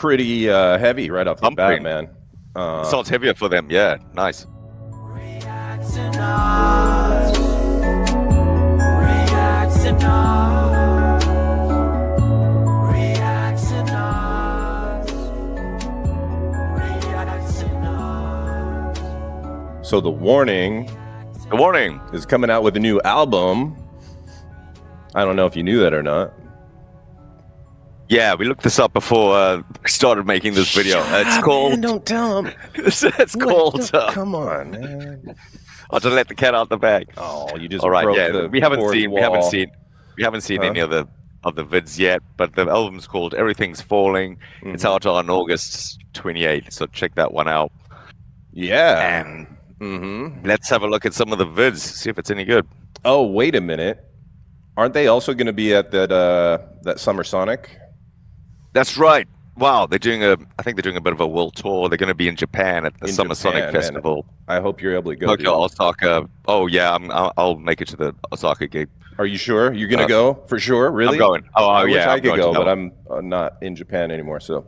pretty heavy right off the bat, man. Sounds heavier for them. Yeah, nice. So The Warning is coming out with a new album. I don't know if you knew that or not. Yeah, we looked this up before we started making this video. It's called. Man, don't tell them. It's called. Come on, man. I'll just let the cat out the bag. Oh, you just all right. broke Yeah, the we haven't seen Huh? any of the vids yet. But the album's called Everything's Falling. Mm-hmm. It's out on August 28th, so check that one out. Yeah. And let's have a look at some of the vids, see if it's any good. Oh, wait a minute. Aren't they also going to be at that Summer Sonic? That's right. Wow, I think they're doing a bit of a world tour. They're going to be in Japan at the Summer Sonic Festival. Man. I hope you're able to go. Tokyo, Osaka. Oh yeah, I'll make it to the Osaka gig. Are you sure? You're going to go for sure? Really? I'm going. I yeah, wish I could go, but I'm I'm not in Japan anymore. So,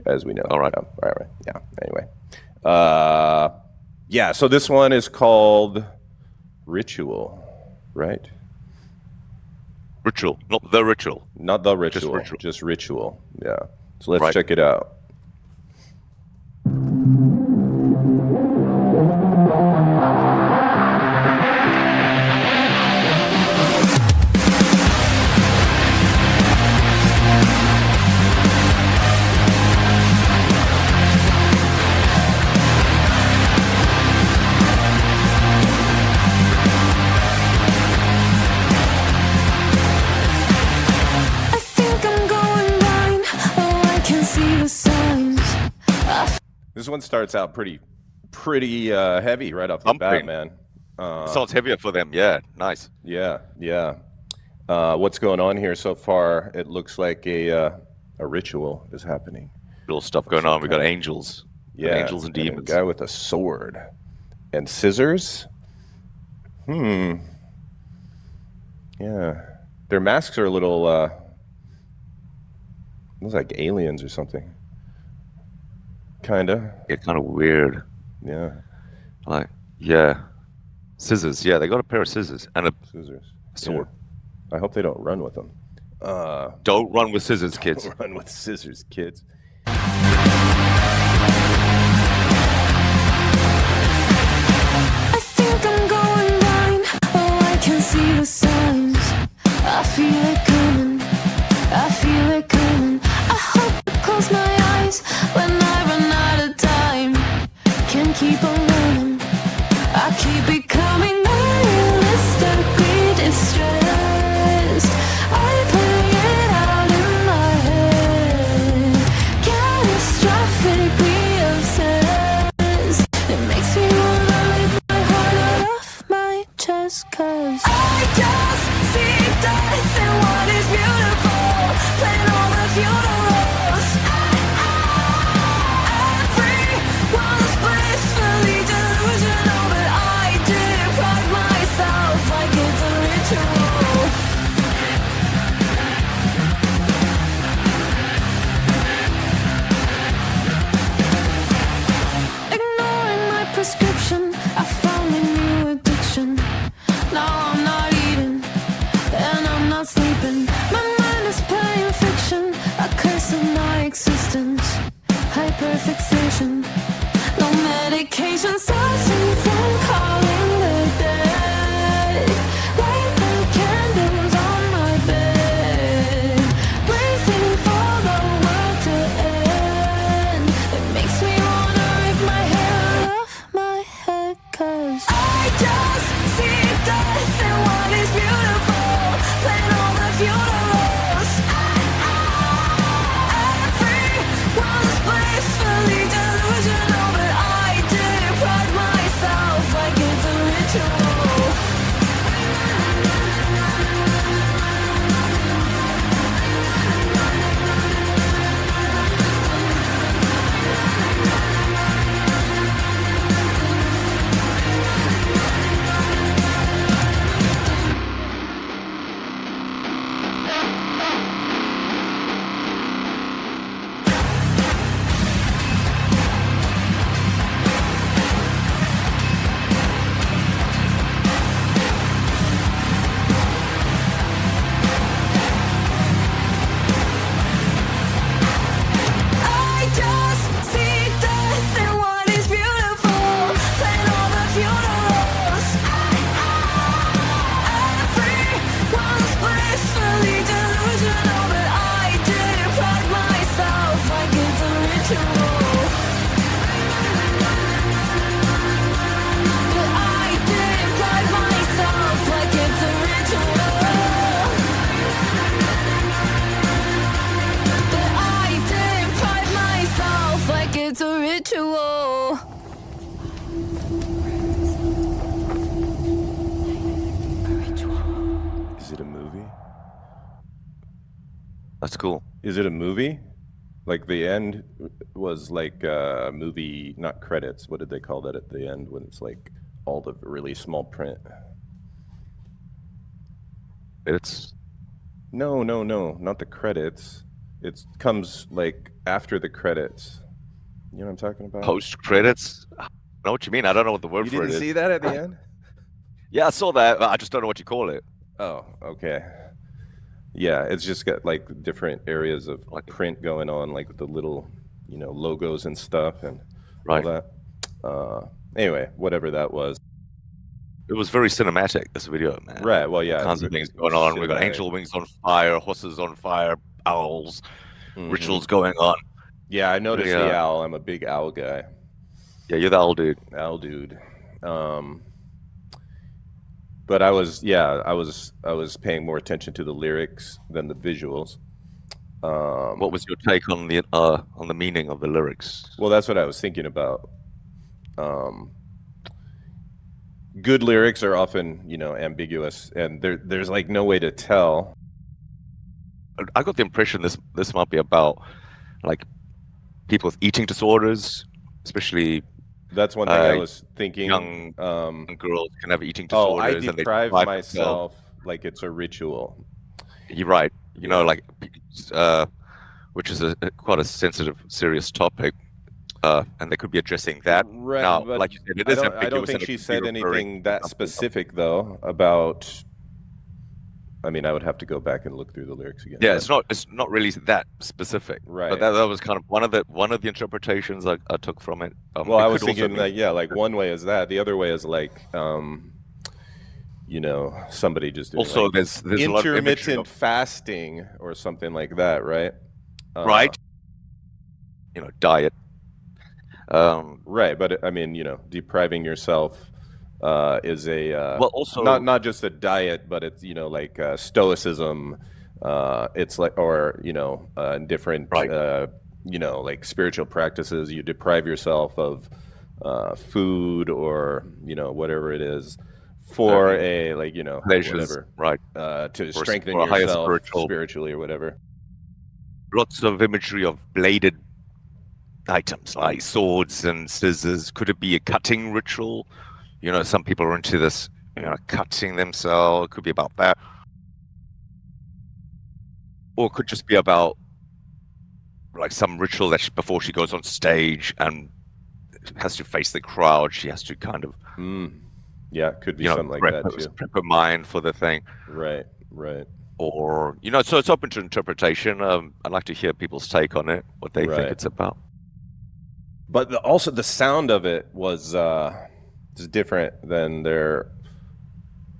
as we know. All right. Right. Yeah. Anyway. Yeah. So this one is called Ritual, right? Ritual, not the ritual. Not the ritual. Just ritual. Yeah. So let's check it out. This one starts out pretty heavy right off the bat, man. Sounds heavier for them. Yeah, nice. Yeah. What's going on here so far? It looks like a ritual is happening. Little stuff going on. We got angels. Yeah, angels and demons. A guy with a sword and scissors. Yeah, their masks are a little. Looks like aliens or something. Kinda. Yeah, kind of weird. Yeah. Scissors. Yeah, they got a pair of scissors and a sword. Yeah. I hope they don't run with them. Don't run with scissors, kids. Don't run with scissors, kids. I think I'm going blind. Oh, I can see the signs. I feel it coming. I feel it coming. I hope I close my eyes when I run out of time. Can't keep on running. I keep becoming unrealistically distressed. I play it out in my head. Catastrophically obsessed. It makes me wanna rip my heart out of my chest. 'Cause I just see death in what is beautiful. Playing all the funerals. Everyone's blissfully delusional, but I deprive myself like it's a ritual. Ignoring my prescription, I found a new addiction. Now I'm not eating, and I'm not sleeping. My mind is playing fiction, a curse of my existence. Hyperfixation, no medication stops me from calling the dead. Light the candles on my bed, bracing for the world to end. It makes me wanna rip my hair out of my head. 'Cause I just see death in what is beautiful. Playing all the funerals. Everyone's blissfully delusional, but I deprive myself ritual. But I deprive myself like it's a ritual. But I deprive myself like it's a ritual. Is it a movie? That's cool. Is it a movie? Like the end was like a movie, not credits. What did they call that at the end when it's like all the really small print? It's No, not the credits. It comes like after the credits. You know what I'm talking about? post credits. I know what you mean. I don't know what the word You for it didn't is. see that at the end? Yeah, I saw that. I just don't know what you call it. Oh, okay. Yeah, it's just got like different areas of Like- print going on, like with the little, logos and stuff and Right. all that. Anyway, whatever that was. It was very cinematic, this video, man. Right. Well, yeah. All kinds of it things was going on. We got cinematic. angel wings on fire, horses on fire, owls, Mhm. rituals going on. Yeah, I noticed the Yeah. owl. I'm a big owl guy. Yeah, you're the old dude. Owl dude. But I was paying more attention to the lyrics than the visuals. What was your take on the meaning of the lyrics? Well, that's what I was thinking about. Good lyrics are often, ambiguous, and there's like no way to tell. I got the impression this might be about like people with eating disorders, especially That's one thing I Uh, was thinking. young girls can have eating Oh, I disorders. and they deprive deprive themselves. myself like it's a ritual. You're right. You know, Yeah. like, which is a quite a sensitive, serious topic, and they could be addressing that. Right, Now, but like you said, it I is don't, I don't ambiguous think and it she could be said referring anything to that something specific though about. I mean, I would have to go back and look through the lyrics again. Yeah, but- it's not really that specific. Right. But that was kind of one of the interpretations I took from it. Well, it I was could also thinking be- that, yeah, like one way is that. The other way is like, somebody just doing also like there's a lot of imagery intermittent of- fasting or something like that, right? right. Diet. Right, but I mean, depriving yourself is a Well, also not just a diet, but it's like stoicism. It's like different Right. like spiritual practices. You deprive yourself of food or whatever it is for a pleasures, whatever right? to For strengthen a higher yourself spiritual- spiritually or whatever. Lots of imagery of bladed items like swords and scissors. Could it be a cutting ritual? Some people are into this, cutting themselves. It could be about that. Or it could just be about like some ritual that before she goes on stage and has to face the crowd, she has to kind of, Yeah, it could be something like prep, that too. prep her mind for the thing. Right. Or, so it's open to interpretation. I'd like to hear people's take on it, what they Right. think it's about. But also the sound of it was different than their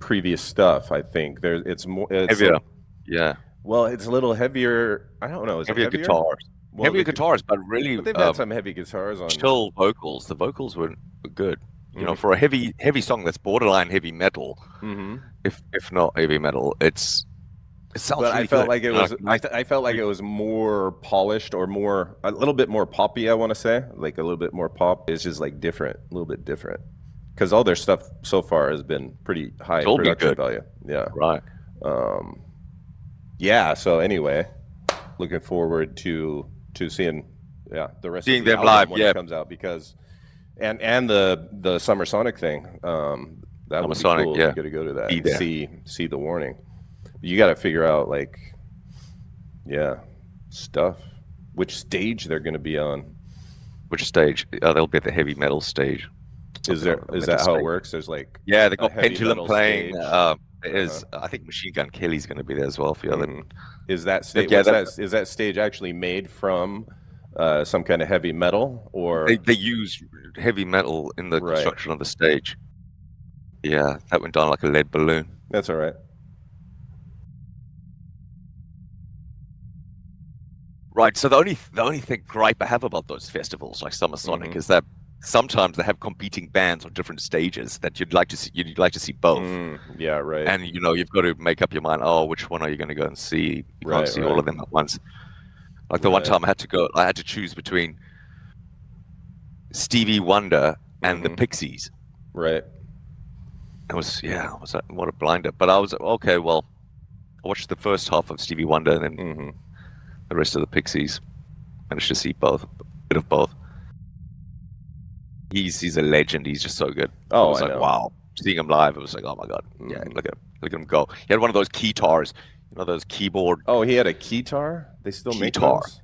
previous stuff. I think it's more Heavier. Yeah. Well, it's a little heavier. I don't know. Is Heavier it heavier? guitars. Well, Heavier the gu- guitars, but really But they've had some heavy guitars on. chill vocals. The vocals were good. Mhm. For a heavy song that's borderline heavy metal, Mm-hmm. if not heavy metal, it sounds But really I felt good. like it was. I felt like it was more polished or a little bit more poppy. I want to say like a little bit more pop. It's just like different, a little bit different. Because all their stuff so far has been pretty high It's all been production good. value. Yeah. Right. Yeah. So anyway, looking forward to seeing the rest Seeing of the them album live, when yeah. it comes out because and the Summer Sonic thing. That would be Summer Sonic, cool. yeah. You got to go to that. Be And there. see the warning. You got to figure out stuff. Which stage they're going to be on? Which stage? They'll be at the heavy metal stage. Is that how it works? There's like Yeah, they a got heavy Pendulum metal playing. stage. There's, I think Machine Gun Kelly's going to be there as well for the other. Mhm. Is that stage? Yeah, Is that stage actually made from some kind of heavy metal or? They use heavy metal in the Right. construction of the stage. Yeah, that went down like a lead balloon. That's all right. Right. So the only thing gripe I have about those festivals like Summer Sonic is that sometimes they have competing bands on different stages that you'd like to see. You'd like to see both, Yeah, right. and you've got to make up your mind. Oh, which one are you going to go and see? You can't see all of them at once. Like the one time I had to choose between Stevie Wonder and the Pixies. Right. It was what a blinder. But I was okay. Well, I watched the first half of Stevie Wonder and then the rest of the Pixies. Managed to see both, a bit of both. He's a legend. He's just so good. Oh, I was like, wow. Seeing him live, it was like, oh my god. Yeah, look at him go. He had one of those keytars, those keyboard. Oh, he had a keytar. They still make Keytar. those?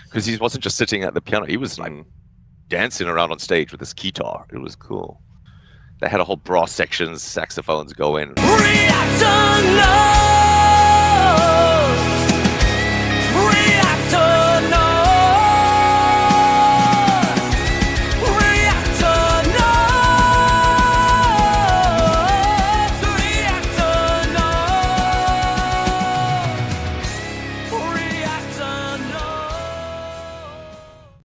Because he wasn't just sitting at the piano. He was like dancing around on stage with his keytar. It was cool. They had a whole brass section, saxophones go in. Reaction,